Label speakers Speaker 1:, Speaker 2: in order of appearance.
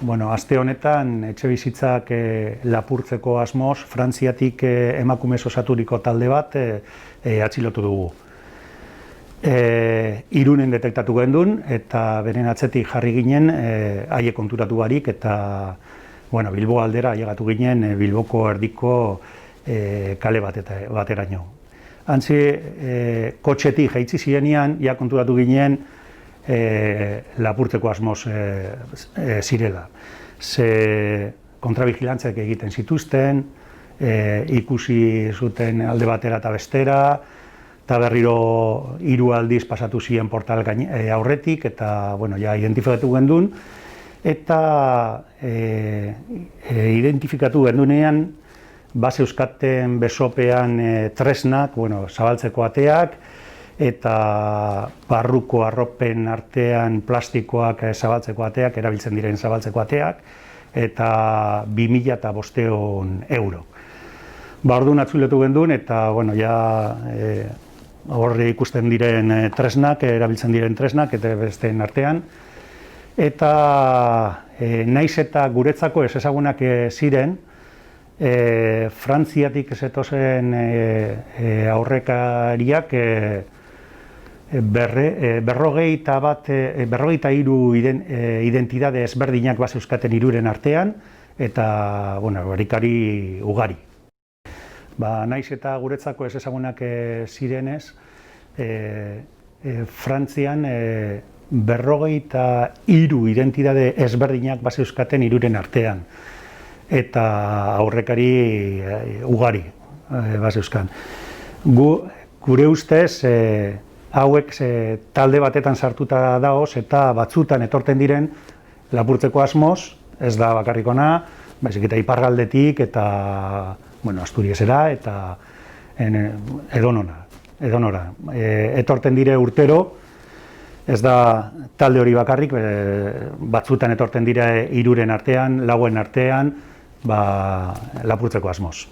Speaker 1: Bueno, aste honetan etxebizitzak lapurtzeko asmoz, Frantziatik emakumez osaturiko talde bat atxilotu dugu. Irunen detektatu gendun eta beren atzetik jarri ginen haiek konturatu barik eta Bilbo aldera ailegatu ginen Bilboko erdiko kale bateraino. Hantzi, kotxetik jaitsi zirenean, ja konturatu ginen lapurtzeko asmoz zirela. Ze kontrabigilantziak egiten zituzten, ikusi zuten alde batera eta bestera, eta berriro 3 aldiz pasatu ziren portal aurretik, eta ja identifikatu gendun, eta identifikatu gendunean, zeuzkaten besopean tresnak, zabaltzeko ateak, eta barruko arropen artean plastikoak zabaltzeko ateak, erabiltzen diren zabaltzeko ateak, eta 2.500 euro. Orduan atxilotu gendun, eta horre ikusten diren tresnak, erabiltzen diren tresnak, eta besteen artean. Eta naiz eta guretzako ez ezagunak ziren, Frantziatik zetozen aurrekariak berrogeita hiru identitate ezberdinak zeuzkaten hiruren artean, eta aurrekari ugari. Naiz eta guretzako ez ezagunak zirenez, Frantzian berrogeita hiru identitate ezberdinak zeuzkaten hiruren artean, eta aurrekari ugari zeuzkan. Gure ustez, hauek talde batetan sartuta daoz eta batzutan etorten diren lapurtzeko asmoz, ez da bakarrik ona, baizik eta iparraldetik eta Asturiasera eta edonora. Etorten dire urtero, ez da talde hori bakarrik, batzutan etorten dire 3 artean, 4 artean, lapurtzeko asmoz.